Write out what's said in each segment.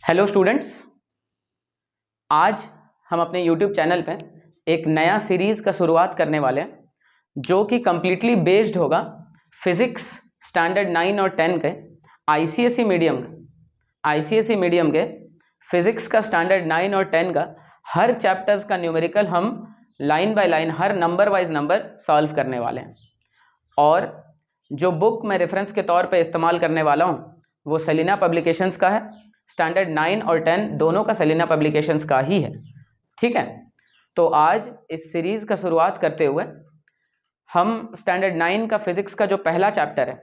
Hello students, आज हम अपने यूट्यूब चैनल पे एक नया सीरीज़ का शुरुआत करने वाले हैं जो कि कम्प्लीटली बेस्ड होगा फिज़िक्स स्टैंडर्ड 9 और 10 के आईसीएसई मीडियम के फिज़िक्स का स्टैंडर्ड 9 और 10 का हर चैप्टर्स का न्यूमेरिकल हम line by line her number wise number solve करने वाले हैं। और जो बुक मैं रेफरेंस के तौर पे इस्तेमाल करने वाला हूँ वो सेलिना पब्लिकेशंस का है। स्टैंडर्ड 9 और 10 दोनों का सेलिना पब्लिकेशंस का ही है। ठीक है, तो आज इस सीरीज़ का शुरुआत करते हुए हम स्टैंडर्ड 9 का फिज़िक्स का जो पहला चैप्टर है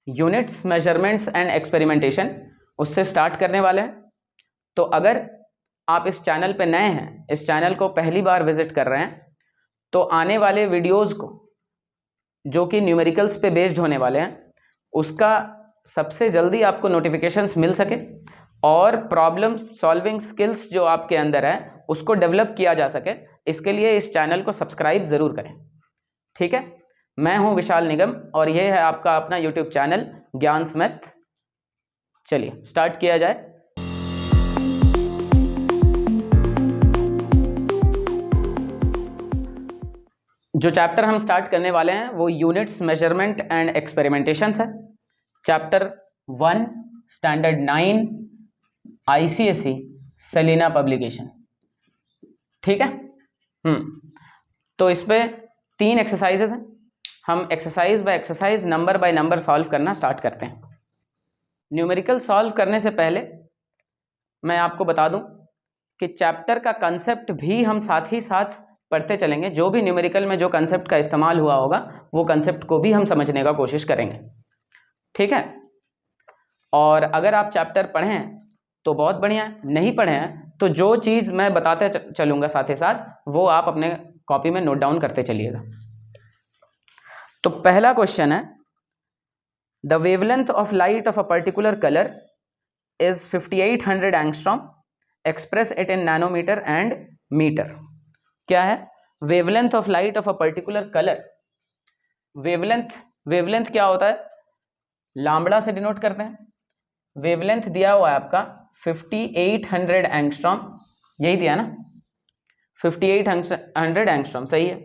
यूनिट्स, मेजरमेंट्स एंड एक्सपेरिमेंटेशन, उससे स्टार्ट करने वाले हैं। तो अगर आप इस चैनल पे नए हैं, इस चैनल को पहली बार विजिट कर रहे हैं, तो आने वाले वीडियोज़ को जो कि न्यूमेरिकल्स पे बेस्ड होने वाले हैं उसका सबसे जल्दी आपको नोटिफिकेशंस मिल सके और प्रॉब्लम सॉल्विंग स्किल्स जो आपके अंदर है उसको डेवलप किया जा सके, इसके लिए इस चैनल को सब्सक्राइब ज़रूर करें। ठीक है, मैं हूं विशाल निगम और ये है आपका अपना यूट्यूब चैनल ज्ञान स्मिथ। चलिए स्टार्ट किया जाए। जो चैप्टर हम स्टार्ट करने वाले हैं वो यूनिट्स, मेजरमेंट एंड एक्सपेरिमेंटेशंस है। Chapter 1 standard 9 ICSE Selina publication. ठीक है, तो इस पे 3 एक्सरसाइजेज हैं। हम exercise by exercise, number by number solve करना स्टार्ट करते हैं। न्यूमेरिकल सॉल्व करने से पहले मैं आपको बता दूं कि चैप्टर का कंसेप्ट भी हम साथ ही साथ पढ़ते चलेंगे। जो भी न्यूमेरिकल में जो कंसेप्ट का इस्तेमाल हुआ होगा वो कंसेप्ट को भी हम समझने का कोशिश करेंगे। ठीक है, और अगर आप चैप्टर पढ़ें तो बहुत बढ़िया है, नहीं पढ़े हैं तो जो चीज़ मैं बताते चलूँगा साथ ही साथ वो आप अपने कॉपी में नोट डाउन करते चलिएगा। तो पहला क्वेश्चन है, the wavelength of light of a particular colour is 5800 angstrom, express it in nanometre and metre. क्या है wavelength of light of a particular colour? Wavelength क्या होता है? लैम्ब्डा से डिनोट करते हैं। वेवलेंथ दिया हुआ है आपका 5800 एंगस्ट्रॉम, यही दिया ना, 5800 एंगस्ट्रॉम, सही है।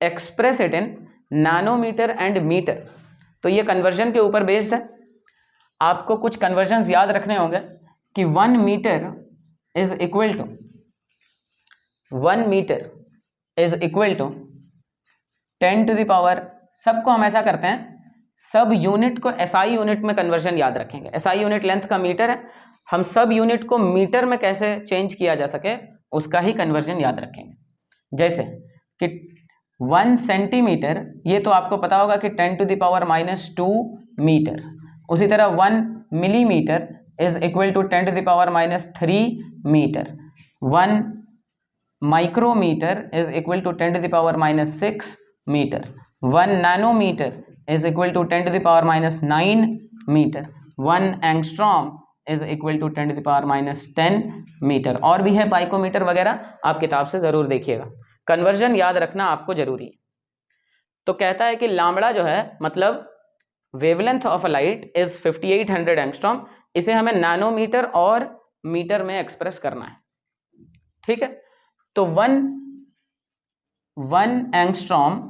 Express it in nanometre and metre, तो ये कन्वर्जन के ऊपर बेस्ड है। आपको कुछ कन्वर्जन्स याद रखने होंगे कि 1 metre is equal to 10 to the power, सबको हम ऐसा करते हैं, सब यूनिट को एसआई यूनिट में कन्वर्जन याद रखेंगे। एसआई यूनिट लेंथ का मीटर है, हम सब यूनिट को मीटर में कैसे चेंज किया जा सके उसका ही कन्वर्जन याद रखेंगे। जैसे कि 1 सेंटीमीटर, ये तो आपको पता होगा कि 10 टू द पावर -2 मीटर। उसी तरह 1 millimetre is equal to 10 to the power -3 metre. 1 micrometre is equal to 10 to the power -6 metre. 1 nanometre is equal to 10 to the power -9 metre. 1 angstrom is equal to 10 to the power -10 metre. और भी है पाइकोमीटर वगैरह, आप किताब से ज़रूर देखिएगा। Conversion याद रखना आपको ज़रूरी है। तो कहता है कि लैम्ब्डा जो है, मतलब wavelength of a light is 5800 angstrom, इसे हमें नैनोमीटर और मीटर में एक्सप्रेस करना है। ठीक है, तो 1 angstrom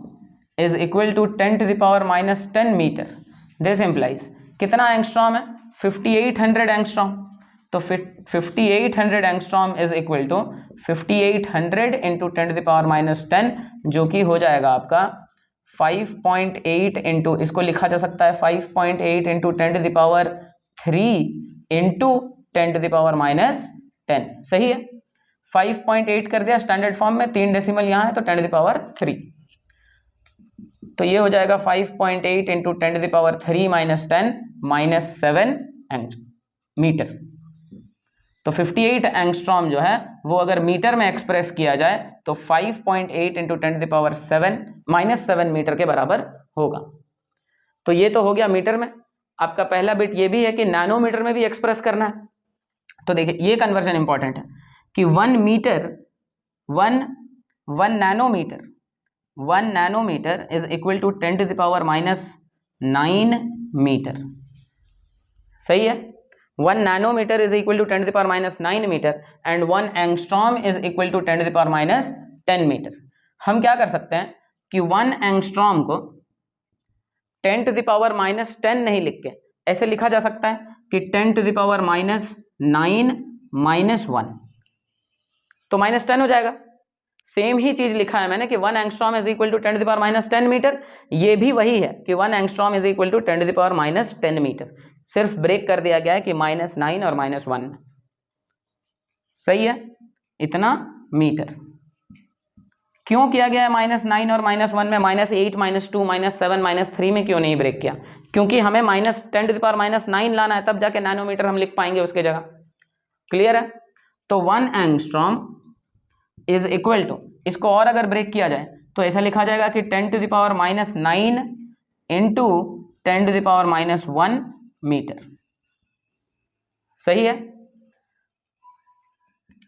is equal to 10 to the power -10 metre. This implies कितना एंगस्ट्रॉम है? 5800 एंगस्ट्रॉम। तो 5800 angstrom is equal to 5800 into 10 to the power -10, जो कि हो जाएगा आपका 5.8 इंटू, इसको लिखा जा सकता है 5.8 into 10 to the power 3 into 10 to the power -10। सही है, 5.8 कर दिया स्टैंडर्ड फॉर्म में, 3 डेसिमल यहाँ है तो 10 टू द पावर 3, तो ये हो जाएगा 5.8 into 10 to the power 3 -10 -7 metre. तो 58 एंगस्ट्रॉम जो है वो अगर मीटर में एक्सप्रेस किया जाए तो 5.8 into 10 to the power -7 metre के बराबर होगा। तो ये तो हो गया मीटर में। आपका पहला बिट ये भी है कि नैनोमीटर में भी एक्सप्रेस करना है। तो देखिए ये कन्वर्जन इंपॉर्टेंट है कि 1 nanometre is equal to 10 to the power -9 metre. सही है, 1 nanometre is equal to 10 to the power minus 9 metre and 1 angstrom is equal to 10 to the power minus 10 metre. हम क्या कर सकते हैं कि 1 एंगस्ट्रॉम को 10 टू द पावर माइनस 10 नहीं लिख के ऐसे लिखा जा सकता है कि 10 to the power minus 9 minus 1, तो माइनस 10 हो जाएगा। सेम ही चीज लिखा है मैंने कि 1 angstrom is equal to 10 to the power minus 10 metre, ये भी वही है कि 1 angstrom is equal to 10 to the power minus 10 metre, सिर्फ ब्रेक कर दिया गया है कि माइनस 9 और माइनस 1 में। सही है, इतना मीटर। क्यों किया गया है माइनस 9 और माइनस 1 में, माइनस 8 माइनस 2 माइनस 7 माइनस 3 में क्यों नहीं ब्रेक किया? क्योंकि हमें minus 10 to the power minus 9 लाना है, तब जाके नैनोमीटर हम लिख पाएंगे उसके जगह। क्लियर है? तो 1 एंगस्ट्रॉम इज इक्वल टू, इसको और अगर ब्रेक किया जाए तो ऐसा लिखा जाएगा कि 10 to the power minus 9 into 10 to the power minus 1 metre. सही है।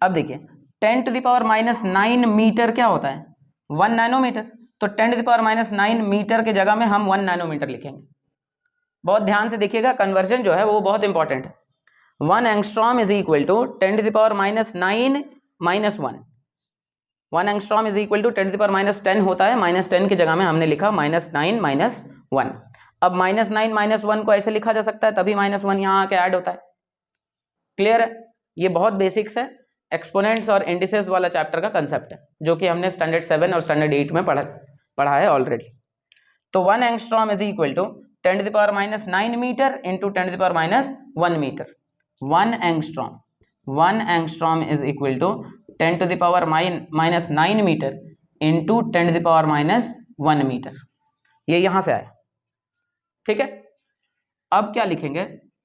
अब देखिए 10 to the power minus 9 metre क्या होता है? 1 नैनोमीटर। तो 10 to the power minus 9 metre के जगह में हम 1 नैनोमीटर लिखेंगे। बहुत ध्यान से देखिएगा, कन्वर्जन जो है वो बहुत इंपॉर्टेंट है। 1 angstrom is equal to 10 to the power minus 9 minus 1। 1 angstrom is equal to 10 to the power minus 10 होता है, माइनस 10 की जगह में हमने लिखा माइनस 9 माइनस 1। अब माइनस 9 माइनस 1 को ऐसे लिखा जा सकता है, तभी माइनस 1 यहाँ आके ऐड होता है। क्लियर है? ये बहुत बेसिक्स है, एक्सपोनेंट्स और इंडिसेस वाला चैप्टर का कंसेप्ट है, जो कि हमने स्टैंडर्ड 7 और स्टैंडर्ड 8 में पढ़ा है ऑलरेडी। तो 1 angstrom is equal to 10 to the power minus 9 metre into 10 to the power minus 1 metre. 1 angstrom is equal to 10 to the power minus 9 metre into 10 to the power minus 1 metre. ये यहां से आया। ठीक है, अब क्या लिखेंगे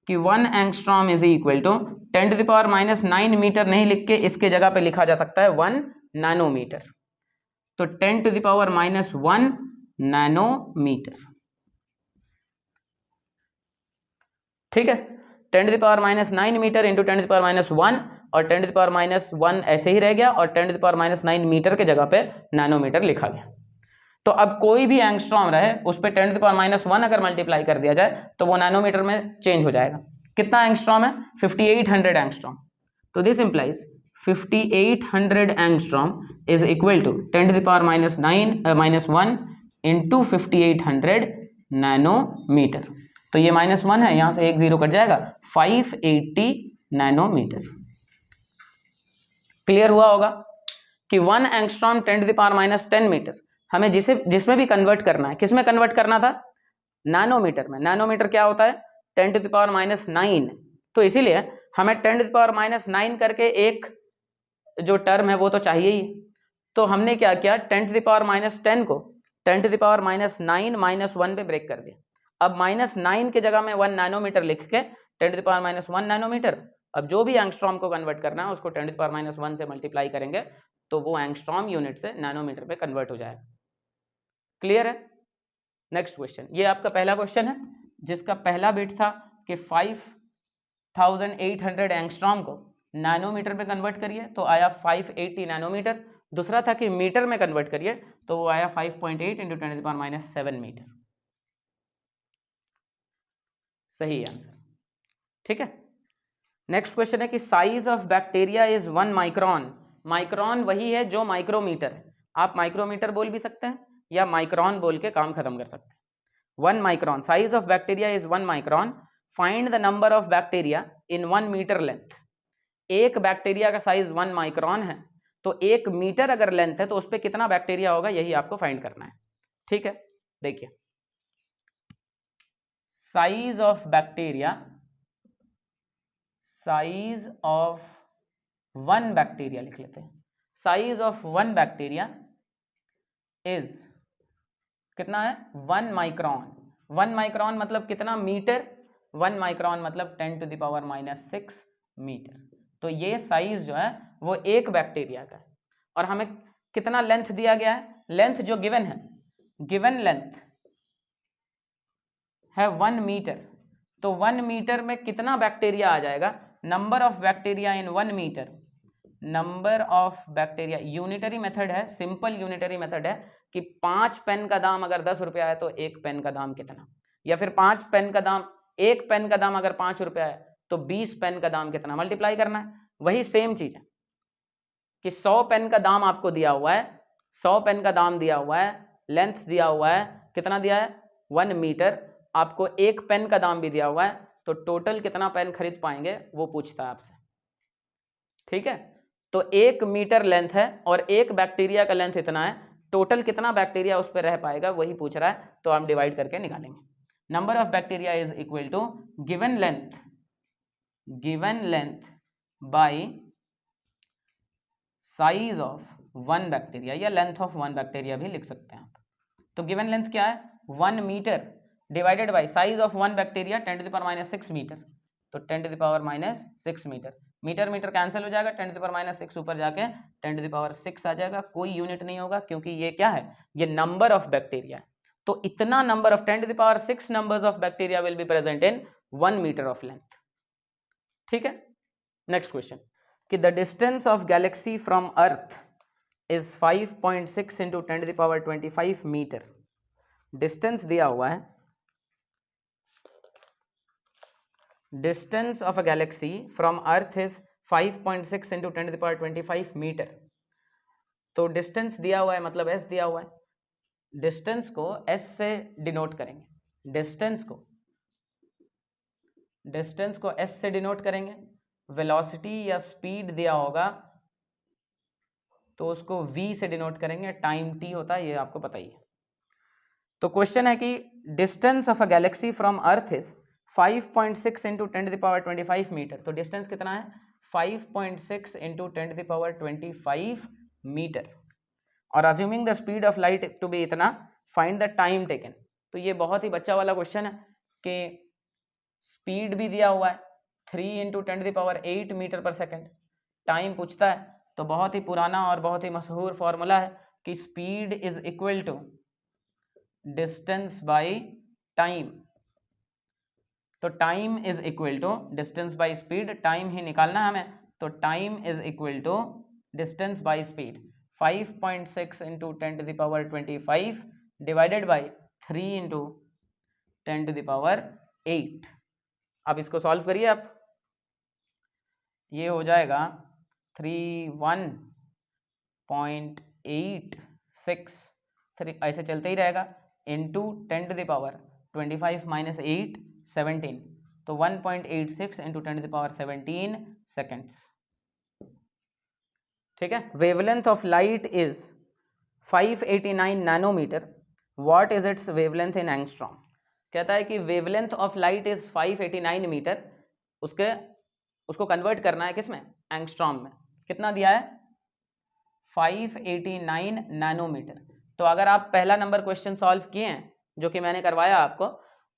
कि 1 angstrom is equal to 10 to the power minus 9 metre नहीं लिख के इसके जगह पे लिखा जा सकता है 1 नैनोमीटर। तो 10 to the power minus 1 nanometre. ठीक है, 10 to the power minus 9 metre into 10 to the power minus 1, और 10 टू द पावर माइनस 1 ऐसे ही रह गया, और 10 to the power minus 9 metre के जगह पे नैनोमीटर लिखा गया। तो अब कोई भी एंगस्ट्रॉम रहे उस पर 10 टू द पावर माइनस 1 अगर मल्टीप्लाई कर दिया जाए तो वो नैनोमीटर में चेंज हो जाएगा। कितना एंगस्ट्रॉम है? 5800 एंगस्ट्रॉम। तो this implies 5800 angstrom is equal to 10 to the power minus 1 into 5800 nanometre. तो ये माइनस 1 है, यहां से एक जीरो कट जाएगा, 580 नैनोमीटर। क्लियर हुआ होगा कि 1 angstrom 10 to the power minus 10 metre हमें जिसमें भी कन्वर्ट करना है, किसमें कन्वर्ट करना था? नैनोमीटर में। नैनोमीटर क्या होता है? 10 टू द पावर माइनस 9। तो इसीलिए हमें 10 टू द पावर माइनस 9 करके एक जो टर्म है वो तो चाहिए ही। तो हमने क्या किया, 10 टू द पावर माइनस 10 को 10 to the power minus 9 minus 1 पे ब्रेक कर दिया। अब माइनस 9 की जगह में 1 नैनोमीटर लिख के 10 to the power minus 1 nanometre. अब जो भी एंगस्ट्रॉम को कन्वर्ट करना है उसको 10 टू द पावर माइनस 1 से मल्टीप्लाई करेंगे तो वो एंगस्ट्रॉम यूनिट से नैनोमीटर पे कन्वर्ट हो जाएगा। क्लियर है? नेक्स्ट क्वेश्चन, ये आपका पहला क्वेश्चन है जिसका पहला बिट था कि 5800 एंगस्ट्रॉम को नैनोमीटर पे कन्वर्ट करिए तो आया 580 नैनोमीटर। दूसरा था कि मीटर में कन्वर्ट करिए तो वो आया 5.8 into 10 to the power minus 7 metre. सही आंसर। ठीक है, नेक्स्ट क्वेश्चन है कि size of bacteria is 1 micron. Micron वही है जो माइक्रोमीटर है, आप माइक्रोमीटर बोल भी सकते हैं या माइक्रोन बोल के काम खत्म कर सकते हैं। 1 micron, size of bacteria is 1 micron, find the number of bacteria in 1 metre length. एक बैक्टीरिया का साइज 1 माइक्रोन है तो 1 मीटर अगर लेंथ है तो उस पर कितना बैक्टीरिया होगा, यही आपको फाइंड करना है। ठीक है, देखिए size of bacteria, size of 1 bacteria लिख लेते हैं। साइज ऑफ 1 बैक्टीरिया इज कितना है? 1 माइक्रोन। 1 माइक्रोन मतलब कितना मीटर? 1 माइक्रोन मतलब 10 to the power minus 6 metre. तो ये साइज जो है वो एक बैक्टीरिया का है। और हमें कितना लेंथ दिया गया है? लेंथ जो गिवन है, गिवन लेंथ है 1 मीटर। तो 1 मीटर में कितना बैक्टीरिया आ जाएगा? Number of bacteria in 1 metre, number of bacteria, unitary method है, सिंपल यूनिटरी मेथड है कि 5 पेन का दाम अगर 10 रुपया है तो 1 पेन का दाम कितना, या फिर 5 पेन का दाम, 1 पेन का दाम अगर 5 रुपया है तो 20 पेन का दाम कितना, मल्टीप्लाई करना है। वही सेम चीज है कि 100 पेन का दाम आपको दिया हुआ है, 100 पेन का दाम दिया हुआ है, लेंथ दिया हुआ है, कितना दिया है 1 मीटर, आपको एक पेन का दाम भी दिया हुआ है, तो टोटल कितना पेन खरीद पाएंगे वो पूछता है आपसे। ठीक है, तो 1 मीटर लेंथ है और एक बैक्टीरिया का लेंथ इतना है, टोटल कितना बैक्टीरिया उस पर रह पाएगा वही पूछ रहा है, तो हम डिवाइड करके निकालेंगे। Number of bacteria is equal to given length by size of 1 bacteria, या लेंथ ऑफ 1 बैक्टीरिया भी लिख सकते हैं आप। तो गिवन लेंथ क्या है 1 metre divided by size of 1 bacteria 10 to the power -6 metre, तो 10 to the power -6 metre, metre metre cancel हो जाएगा, 10 टू द पावर -6 ऊपर जाके 10 टू द पावर 6 आ जाएगा, कोई यूनिट नहीं होगा क्योंकि ये क्या है, ये नंबर ऑफ बैक्टीरिया है। तो इतना number of 10 to the power 6 numbers of bacteria will be present in 1 metre of length. ठीक है, नेक्स्ट क्वेश्चन कि the distance of galaxy from earth is 5.6 into 10 to the power 25 metre. Distance दिया हुआ है, distance of a galaxy from earth is 5.6 into 10 to the power 25 metre. तो distance दिया हुआ है मतलब एस दिया हुआ है, डिस्टेंस को एस से डिनोट करेंगे, डिस्टेंस को एस से डिनोट करेंगे। वेलोसिटी या स्पीड दिया होगा तो उसको v से डिनोट करेंगे, टाइम t होता है, ये आपको पता ही है। तो क्वेश्चन है कि distance of a galaxy from earth is 5.6 into 10 to the power 25 metre. तो डिस्टेंस कितना है 5.6 into 10 to the power 25 metre, और assuming the speed of light to be इतना, फाइंड द टाइम टेकन। तो ये बहुत ही बच्चा वाला क्वेश्चन है कि स्पीड भी दिया हुआ है 3 into 10 to the power 8 metre per second, time पूछता है, तो बहुत ही पुराना और बहुत ही मशहूर फॉर्मूला है कि speed is equal to distance by time. तो time is equal to distance by speed, time ही निकालना है हमें, तो time is equal to distance by speed 5.6 into 10 to the power 25 divided by 3 into 10 to the power 8। अब इसको solve करिए आप, ये हो जाएगा 31.86, ऐसे चलते ही रहेगा, इंटू 10 टू द पावर 25 माइनस 8 17, तो 1.86 into 10 to the power 17 seconds. ठीक है, wavelength of light is 589 nanometre, what is its wavelength in angstrom. कहता है कि wavelength of light is 589 metre, उसको कन्वर्ट करना है किसमें, एंगस्ट्रॉम में। कितना दिया है 589 नैनोमीटर। तो अगर आप पहला नंबर क्वेश्चन सॉल्व किए हैं जो कि मैंने करवाया आपको,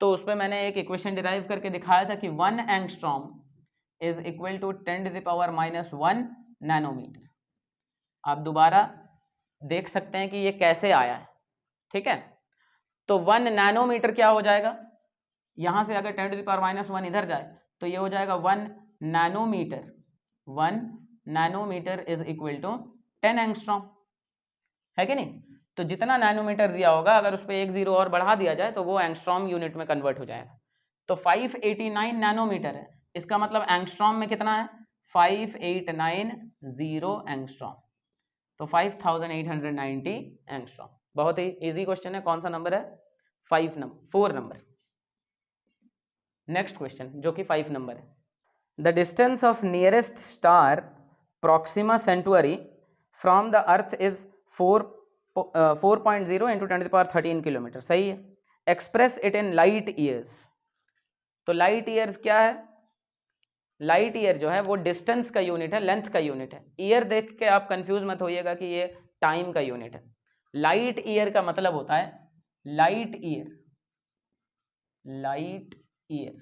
तो उसमें मैंने एक इक्वेशन डिराइव करके दिखाया था कि 1 angstrom is equal to 10 to the power -1 nanometre. आप दोबारा देख सकते हैं कि ये कैसे आया है। ठीक है, तो 1 नैनोमीटर क्या हो जाएगा, यहां से अगर 10 टू द पावर -1 इधर जाए तो ये हो जाएगा 1 nanometre, 1 nanometre is equal to 10 angstrom, है कि नहीं। तो जितना नैनोमीटर दिया होगा अगर उस पर 1 0 और बढ़ा दिया जाए तो वो एंगस्ट्रॉम यूनिट में कन्वर्ट हो जाएगा। तो 589 नैनोमीटर है, इसका मतलब एंगस्ट्रॉम में कितना है 5890 एंगस्ट्रॉम, तो 5890 एंगस्ट्रॉम। बहुत ही इजी क्वेश्चन है। कौन सा नंबर है 4 नंबर। नेक्स्ट क्वेश्चन जो कि 5 नंबर है, the distance of nearest star Proxima Centauri from the earth is 4.0 into 10 to the power 13 kilometre. सही है, express it in light years. तो लाइट ईयर्स क्या है, लाइट ईयर जो है वो डिस्टेंस का यूनिट है, लेंथ का यूनिट है। ईयर देख के आप कंफ्यूज मत होइएगा कि ये टाइम का यूनिट है। लाइट ईयर का मतलब होता है, लाइट ईयर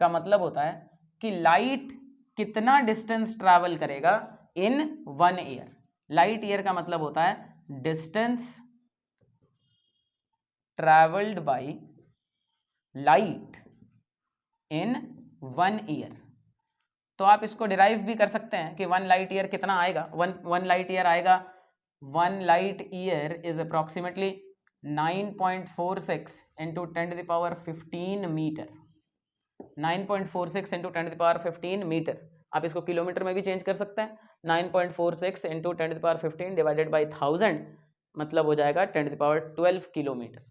का मतलब होता है कि लाइट कितना डिस्टेंस ट्रैवल करेगा इन 1 ईयर। लाइट ईयर का मतलब होता है distance travelled bye light in 1 year. तो आप इसको डिराइव भी कर सकते हैं कि 1 लाइट ईयर कितना आएगा, 1 लाइट ईयर आएगा, 1 light year is approximately 9.46 into 10 to the power 15 metre. 9.46 into 10⁻15 metre. आप इसको किलोमीटर में भी चेंज कर सकते हैं। 9.46 इंटू 10⁻15 डिवाइडेड बाई 1000 मतलब हो जाएगा 10⁻12 किलोमीटर।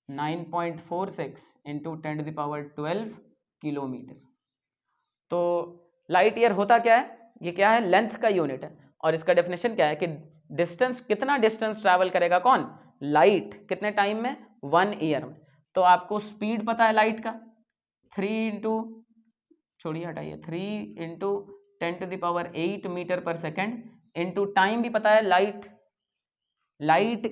9.46 into 10⁻12 kilometre. तो लाइट ईयर होता क्या है, ये क्या है, लेंथ का यूनिट है। और इसका डेफिनेशन क्या है कि डिस्टेंस, कितना डिस्टेंस ट्रैवल करेगा कौन, लाइट, कितने टाइम में, 1 ईयर में। तो आपको स्पीड पता है लाइट का, 3 इंटू, छोड़िए हटाइए, 3 into 10⁸ metre per second into time भी पता है, लाइट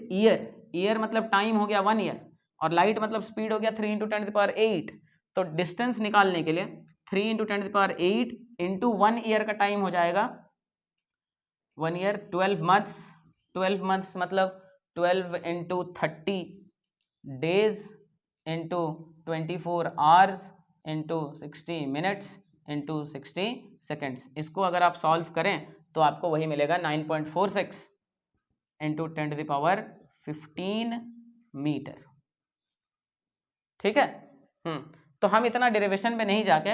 ईयर मतलब टाइम हो गया 1 ईयर, और लाइट मतलब स्पीड हो गया 3 इंटू 10⁸। तो डिस्टेंस निकालने के लिए 3 इंटू 10⁸ इंटू 1 ईयर का टाइम हो जाएगा 1 ईयर 12 मंथ्स। 12 मंथ्स मतलब 12 into 30 days into 24 hours into 60 minutes into 60 seconds. इसको अगर आप सॉल्व करें तो आपको वही मिलेगा 9.46 इंटू 10⁻15 मीटर। ठीक है। तो हम इतना डेरिवेशन में नहीं जाके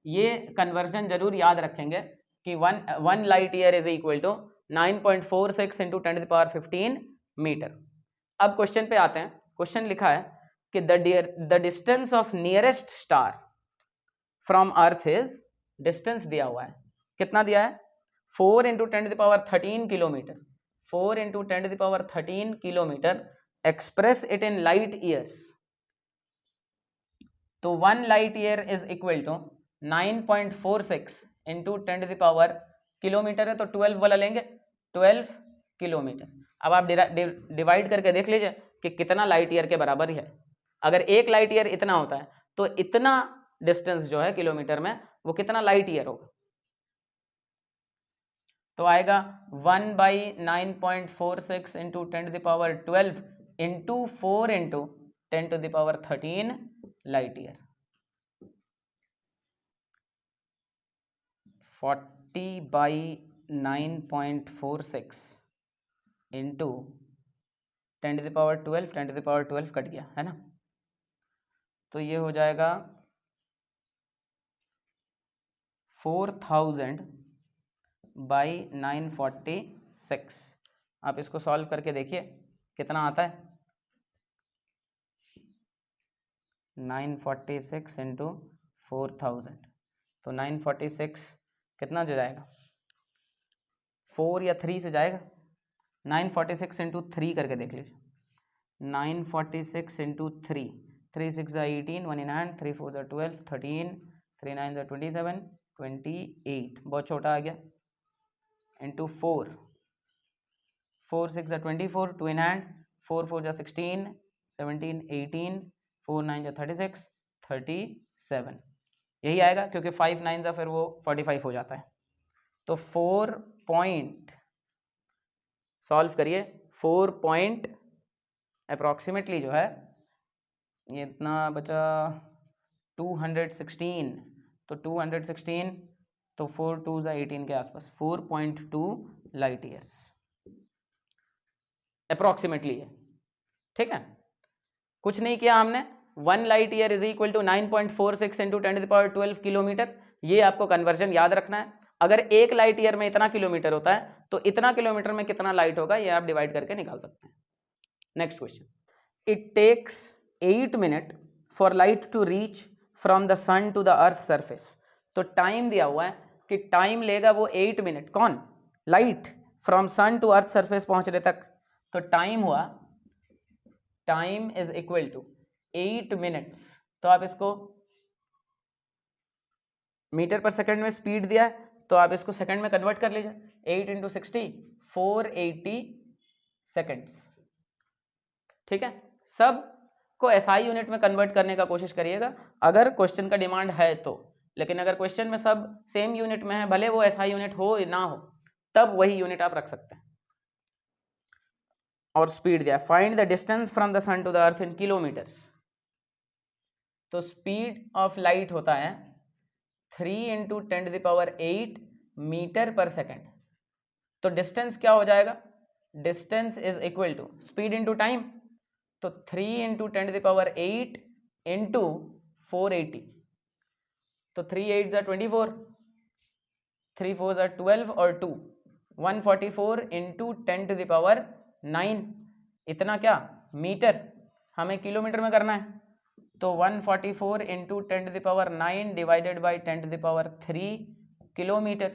ये कन्वर्जन जरूर याद रखेंगे कि one light year is equal to 9.46 into 10⁻15 metre. अब क्वेश्चन पे आते हैं। क्वेश्चन लिखा है कि the distance of nearest star from earth is, distance दिया हुआ है, कितना दिया है, 4 into 10⁻13 kilometre. 4 into 10⁻13 kilometre, express it in light years. तो 1 light year is equal to 9.46 into 10⁻, kilometre है तो 12 वाला लेंगे, 12 किलोमीटर। अब आप डिवाइड करके देख लीजिए कि कितना लाइट ईयर के बराबर है। अगर 1 लाइट ईयर इतना होता है तो इतना डिस्टेंस जो है किलोमीटर में वो कितना लाइट ईयर होगा। तो आएगा 1/9.46 into 10⁻12 into 4 into 10⁻13 light year. 40/9.46 into 10⁻12, 10⁻12 cut गया है ना, तो ये हो जाएगा 4000/946। आप इसको सॉल्व करके देखिए कितना आता है, 946 इंटू 4000, तो 946 कितना जो जाएगा, 4 या 3 से जाएगा। 946 इंटू 3 करके देख लीजिए, 946 इंटू 3, 3 6 18, 1 in hand, 3 4 12, 13, 3 9 27, 28, बहुत छोटा आ गया, इंटू 4, 4 6 24, 2 in hand, 4 4 16, 17 18, 4 9 36, 37, यही आएगा क्योंकि 5 9 फिर वो 45 हो जाता है। तो 4 पॉइंट, सॉल्व करिए, 4 पॉइंट अप्रॉक्सीमेटली जो है ये इतना बचा 216, तो 216 तो 4 2 18 के आसपास 4.2 लाइट ईयर्स अप्रॉक्सीमेटली है। ठीक है, कुछ नहीं किया हमने। 1 light year is equal to 9.46 into 10⁻12 kilometre. ये आपको कन्वर्जन याद रखना है। अगर 1 लाइट ईयर में इतना किलोमीटर होता है तो इतना किलोमीटर में कितना लाइट होगा, ये आप डिवाइड करके निकाल सकते हैं। Next question, it takes 8 minute for light to reach from the sun to the earth surface. तो टाइम दिया हुआ है कि टाइम लेगा वो 8 मिनट, कौन, light, from sun to earth surface पहुंचने तक। तो टाइम हुआ, time is equal to 8 minutes. तो आप इसको मीटर पर सेकंड में स्पीड दिया है तो आप इसको सेकंड में कन्वर्ट कर लीजिए, 8 इंटू 60, 480 सेकेंड्स। ठीक है, सब को SI यूनिट में कन्वर्ट करने का कोशिश करिएगा अगर क्वेश्चन का डिमांड है तो। लेकिन अगर क्वेश्चन में सब सेम यूनिट में है, भले वो SI यूनिट हो या ना हो, तब वही यूनिट आप रख सकते हैं। और स्पीड दिया, find the distance from the sun to the earth in kilometres. तो स्पीड ऑफ लाइट होता है 3 इंटू 10⁸ मीटर पर सेकेंड। तो डिस्टेंस क्या हो जाएगा, distance is equal to speed into time, तो 3 इंटू 10⁸ इंटू 480, तो 3 8 ज़ा 24, 3 4 ज़ा 12 और 2 144 इंटू 10 टू द पावर 9, इतना क्या मीटर, हमें किलोमीटर में करना है। तो 144 into 10 to the power 9 divided by 10 to the power 3 kilometre,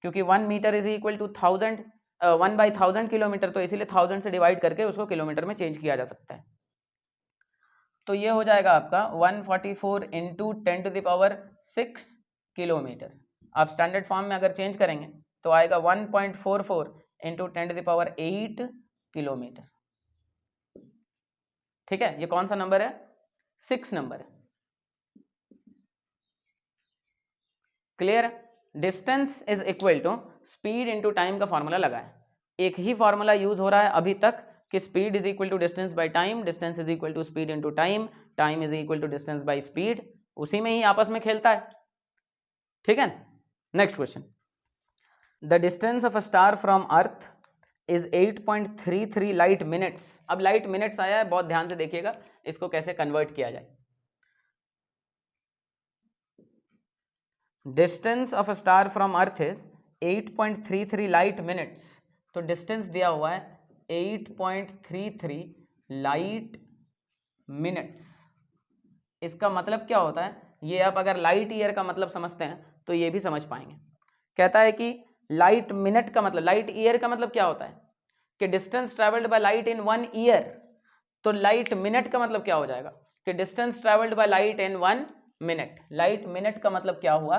क्योंकि 1 metre is equal to 1000, 1/1000 kilometre, तो इसीलिए 1000 से डिवाइड करके उसको किलोमीटर में चेंज किया जा सकता है। तो ये हो जाएगा आपका 144 into 10 to the power 6 kilometre. आप स्टैंडर्ड फॉर्म में अगर चेंज करेंगे तो आएगा 1.44 into 10 to the power 8 kilometre. ठीक है, ये कौन सा नंबर है, 6 नंबर है। Clear? Distance is equal to speed into time का फॉर्मूला लगा है, एक ही फॉर्मूला यूज हो रहा है अभी तक कि speed is equal to distance by time, distance is equal to speed into time, time is equal to distance by speed, उसी में ही आपस में खेलता है। ठीक है, next question, the distance of a star from earth is 8.33 light minutes. अब लाइट मिनट्स आया है, बहुत ध्यान से देखिएगा इसको कैसे कन्वर्ट किया जाए। Distance of a star from earth is 8.33 light minutes, तो डिस्टेंस दिया हुआ है 8.33 लाइट मिनट्स। इसका मतलब क्या होता है, ये आप अगर लाइट ईयर का मतलब समझते हैं तो ये भी समझ पाएंगे। कहता है कि लाइट मिनट का मतलब, लाइट ईयर का मतलब क्या होता है कि distance travelled by light in 1 year, तो लाइट मिनट का मतलब क्या हो जाएगा कि distance travelled by light in 1 minute. Light minute का मतलब क्या हुआ,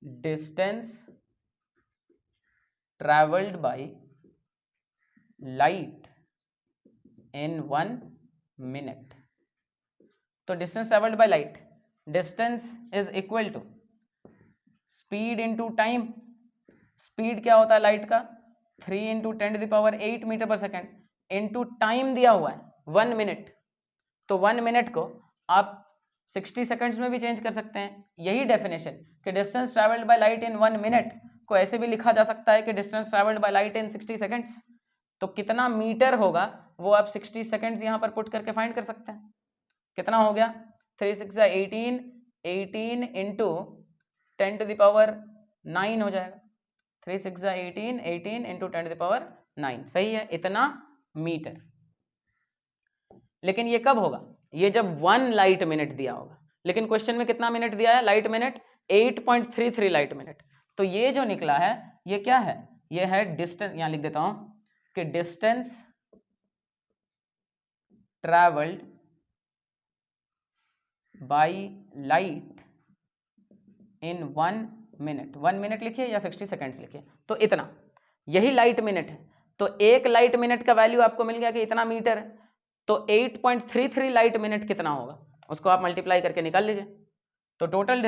distance travelled by light in 1 minute. तो distance travelled by light, distance is equal to speed into time. Speed क्या होता है लाइट का, 3 into 10 to the power 8 metre per second, into time दिया हुआ है 1 मिनट। तो 1 मिनट को आप 60 सेकंड्स में भी चेंज कर सकते हैं। यही डेफिनेशन कि distance travelled bye light in 1 minute को ऐसे भी लिखा जा सकता है कि डिस्टेंस ट्रैवल्ड बाय लाइट इन 60 सेकंड्स। तो कितना मीटर होगा वो आप 60 सेकंड्स यहाँ पर पुट करके फाइंड कर सकते हैं। कितना हो गया, 3 6 18, 18 इंटू 10 टू द पावर 9 हो जाएगा। 3 6 18, 18 इंटू 10 टू द पावर 9, सही है, इतना मीटर। लेकिन ये कब होगा, ये जब 1 लाइट मिनट दिया होगा। लेकिन क्वेश्चन में कितना मिनट दिया है लाइट मिनट, 8.33 लाइट मिनट। तो ये जो निकला है ये क्या है, ये है डिस्टेंस, यहां लिख देता हूं कि distance travelled bye light in 1 minute. 1 minute लिखिए या 60 सेकेंड्स लिखिए, तो इतना, यही लाइट मिनट है। तो एक लाइट मिनट का वैल्यू आपको मिल गया कि इतना मीटर है। तो 8.33 लाइट मिनट कितना होगा उसको आप मल्टीप्लाई करके निकाल लीजिए। तो टोटल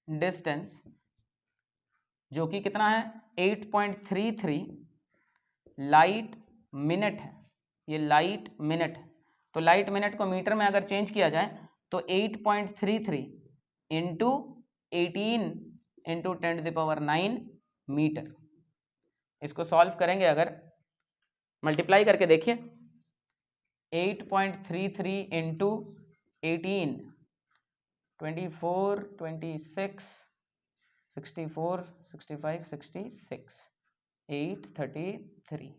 डिस्टेंस जो कि कितना है 8.33 लाइट मिनट है, ये लाइट मिनट है। तो लाइट मिनट को मीटर में अगर चेंज किया जाए तो 8.33 into 18 into 10 to the power 9 metre. इसको सॉल्व करेंगे अगर, मल्टीप्लाई करके देखिए, 8.33 इंटू 18, 24, 26, 64, 65, 66, 833।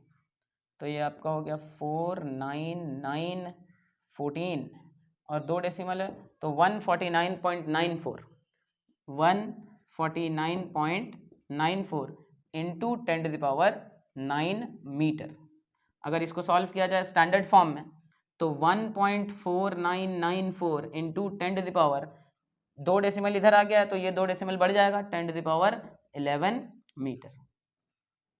तो ये आपका हो गया 49914 और 2 डेसिमल है तो 149.94, 149.94 into 10 to the power 9 metre. अगर इसको सॉल्व किया जाए स्टैंडर्ड फॉर्म में तो 1.4994 into 10 to the power, 2 decimal इधर आ गया है तो ये 2 डेसिमल बढ़ जाएगा, 10 टू द पावर 11 मीटर।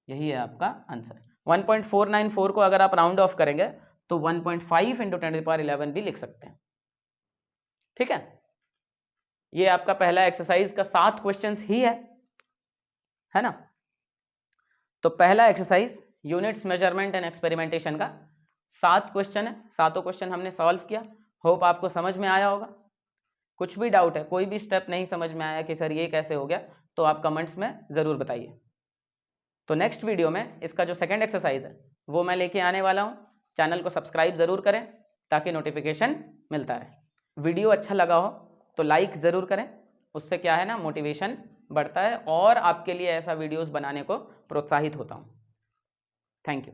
यही है आपका आंसर। 1.494 को अगर आप राउंड ऑफ करेंगे तो 1.5 इंटू 10 टू द पावर 11 भी लिख सकते हैं। ठीक है, ये आपका पहला एक्सरसाइज का 7 क्वेश्चंस ही है ना। तो पहला exercise units measurement and experimentation का 7 क्वेश्चन है, 7 क्वेश्चन हमने सॉल्व किया। होप आपको समझ में आया होगा। कुछ भी डाउट है, कोई भी स्टेप नहीं समझ में आया कि सर ये कैसे हो गया, तो आप कमेंट्स में ज़रूर बताइए। तो नेक्स्ट वीडियो में इसका जो सेकंड एक्सरसाइज है वो मैं लेके आने वाला हूँ। चैनल को सब्सक्राइब ज़रूर करें ताकि नोटिफिकेशन मिलता रहे। वीडियो अच्छा लगा हो तो लाइक ज़रूर करें, उससे क्या है ना मोटिवेशन बढ़ता है और आपके लिए ऐसा वीडियोस बनाने को प्रोत्साहित होता हूँ। Thank you.